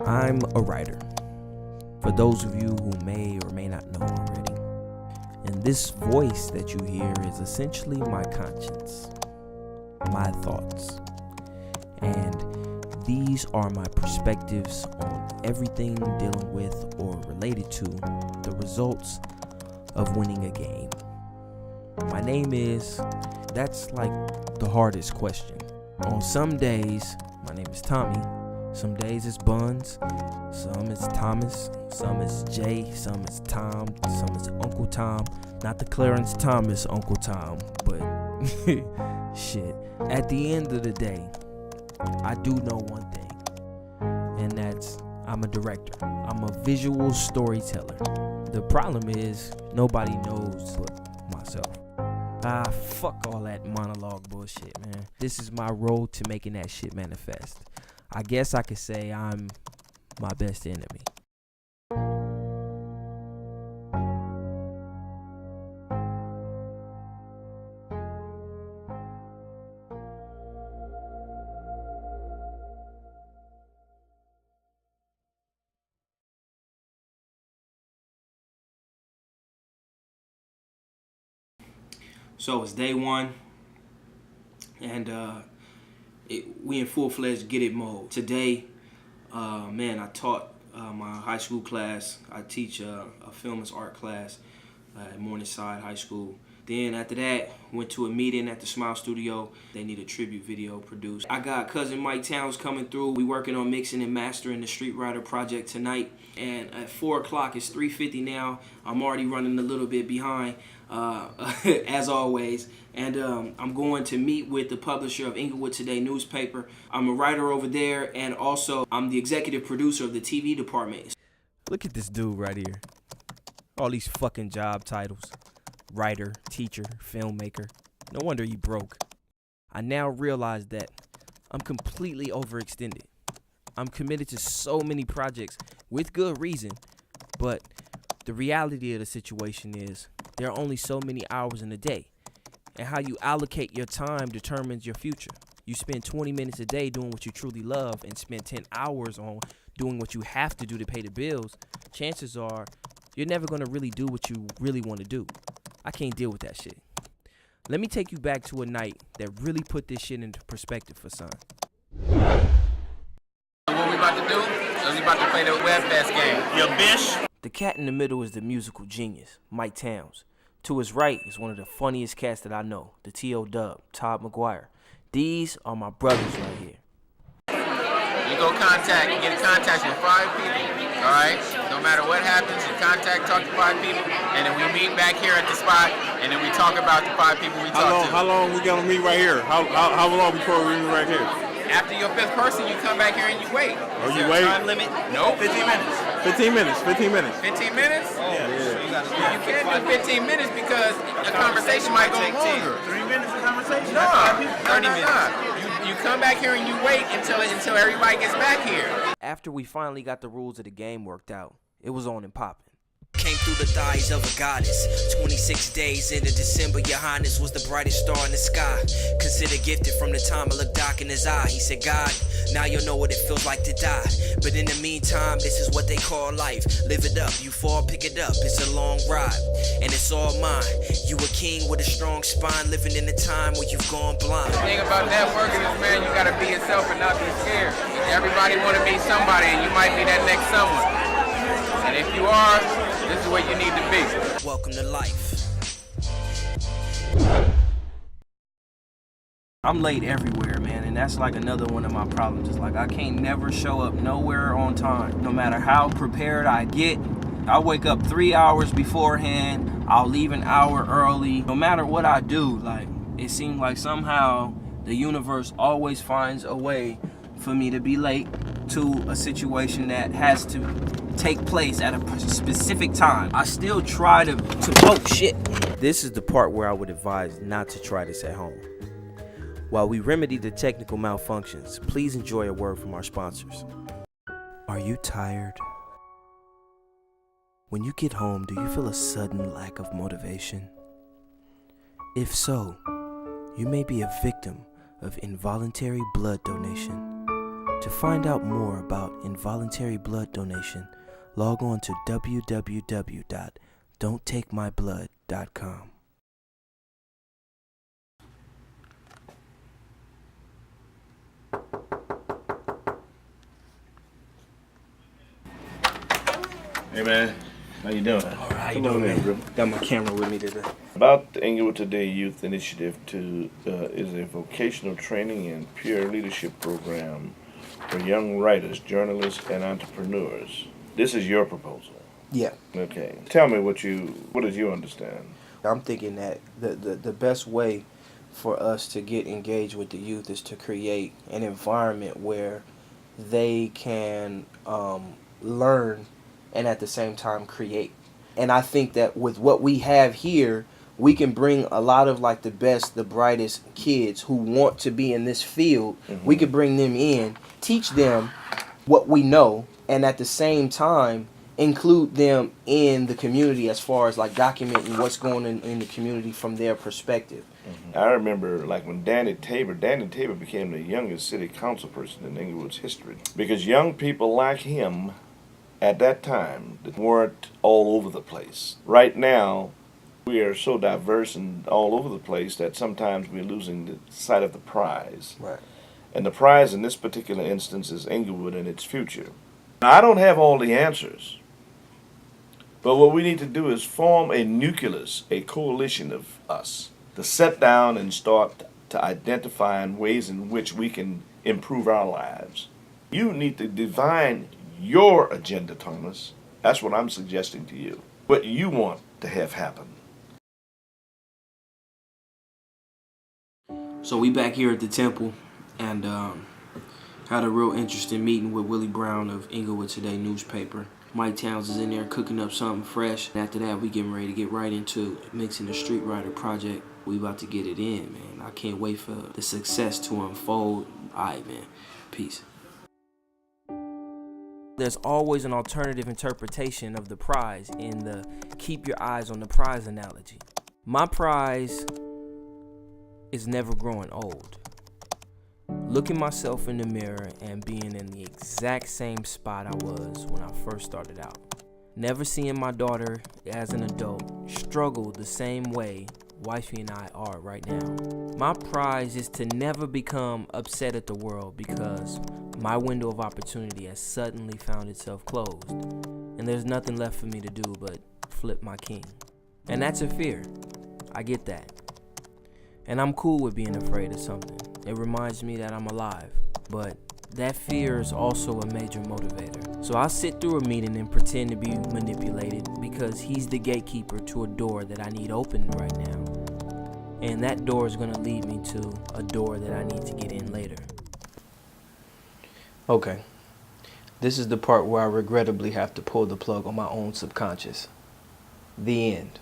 I'm a writer, for those of you who may or may not know already. And this voice that you hear is essentially my conscience, my thoughts. And these are my perspectives on everything dealing with or related to the results of winning a game. My name is, that's like the hardest question. On some days, my name is Tommy. Some days it's Bunnz, some it's Thomas, some it's Jay, some it's Tom, some it's Uncle Tom. Not the Clarence Thomas Uncle Tom, but shit. At the end of the day, I do know one thing, and that's I'm a director. I'm a visual storyteller. The problem is nobody knows but myself. Fuck all that monologue bullshit, man. This is my road to making that shit manifest. I guess I could say I'm my best enemy. So it's day one, and we in full-fledged get it mode. Today, I taught my high school class. I teach a film and art class at Morningside High School. Then after that, went to a meeting at the Smile Studio. They need a tribute video produced. I got cousin Mike Towns coming through. We working on mixing and mastering the Street Rider project tonight. And at 4 o'clock, it's 3:50 now. I'm already running a little bit behind, as always. And I'm going to meet with the publisher of Inglewood Today newspaper. I'm a writer over there, and also I'm the executive producer of the TV department. Look at this dude right here. All these fucking job titles. Writer, teacher, filmmaker. No wonder you broke. I now realize that I'm completely overextended. I'm committed to so many projects with good reason, but the reality of the situation is there are only so many hours in a day, and how you allocate your time determines your future. You spend 20 minutes a day doing what you truly love and spend 10 hours on doing what you have to do to pay the bills. Chances are you're never going to really do what you really want to do. I can't deal with that shit. Let me take you back to a night that really put this shit into perspective for son. What we about to do is we about to play the web fest game. Yo, bitch. The cat in the middle is the musical genius, Mike Towns. To his right is one of the funniest cats that I know, the T.O. Dub, Todd McGuire. These are my brothers right here. You get in contact with 5 people, all right? No matter what happens, you talk to 5 people, and then we meet back here at the spot, and then we talk about the 5 people we talked to. How long we gonna meet right here? How long before we meet right here? After your 5th person, you come back here and you wait. Oh, you wait? Time limit? No, 15 minutes. 15 minutes. 15 minutes. 15 minutes? Yeah. You can't do 15 minutes because the conversation might go longer. 3 minutes of conversation? No, 30 minutes. You come back here and you wait until everybody gets back here. After we finally got the rules of the game worked out, it was on and popping. Came through the thighs of a goddess. 26 days into December, your highness was the brightest star in the sky. Considered gifted from the time I looked dark in his eye. He said, God, now you'll know what it feels like to die. But in the meantime, this is what they call life. Live it up, you fall, pick it up. It's a long ride, and it's all mine. You a king with a strong spine, living in a time where you've gone blind. The thing about networking is, man, you gotta be yourself and not be scared. Everybody wanna be somebody, and you might be that next someone. And if you are, this is where you need to be. Welcome to life. I'm late everywhere, man, and that's like another one of my problems. It's like I can't never show up nowhere on time. No matter how prepared I get, I wake up 3 hours beforehand, I'll leave an hour early. No matter what I do, like, it seems like somehow the universe always finds a way for me to be late to a situation that has to take place at a specific time. I still try to oh shit. This is the part where I would advise not to try this at home. While we remedy the technical malfunctions, please enjoy a word from our sponsors. Are you tired? When you get home, do you feel a sudden lack of motivation? If so, you may be a victim of involuntary blood donation. To find out more about involuntary blood donation, log on to www.don'ttakemyblood.com. Hey man, how you doing? All right, how you Come on doing, in, man? bro. Got my camera with me today. About the Inglewood Today Youth Initiative is a vocational training and peer leadership program for young writers, journalists, and entrepreneurs. This is your proposal. Yeah. Okay. Tell me what did you understand? I'm thinking that the best way for us to get engaged with the youth is to create an environment where they can learn and at the same time create. And I think that with what we have here, we can bring a lot of like the best, the brightest kids who want to be in this field. Mm-hmm. We could bring them in, teach them what we know, and at the same time include them in the community as far as like documenting what's going on in the community from their perspective. Mm-hmm. I remember like when Danny Tabor became the youngest city council person in Inglewood's history because young people like him at that time weren't all over the place. Right now, we are so diverse and all over the place that sometimes we're losing the sight of the prize. Right. And the prize in this particular instance is Inglewood and its future. Now, I don't have all the answers, but what we need to do is form a nucleus, a coalition of us, to sit down and start to identify ways in which we can improve our lives. You need to define your agenda, Thomas. That's what I'm suggesting to you. What you want to have happen. So we back here at the temple and had a real interesting meeting with Willie Brown of Inglewood Today newspaper. Mike Towns is in there cooking up something fresh. And after that, we getting ready to get right into mixing the Street Writer project. We about to get it in, man. I can't wait for the success to unfold. All right, man. Peace. There's always an alternative interpretation of the prize in the keep your eyes on the prize analogy. My prize is never growing old. Looking myself in the mirror and being in the exact same spot I was when I first started out. Never seeing my daughter as an adult struggle the same way wifey and I are right now. My prize is to never become upset at the world because my window of opportunity has suddenly found itself closed, and there's nothing left for me to do but flip my king. And that's a fear. I get that. And I'm cool with being afraid of something. It reminds me that I'm alive. But that fear is also a major motivator. So I sit through a meeting and pretend to be manipulated because he's the gatekeeper to a door that I need open right now. And that door is going to lead me to a door that I need to get in later. Okay. This is the part where I regrettably have to pull the plug on my own subconscious. The end.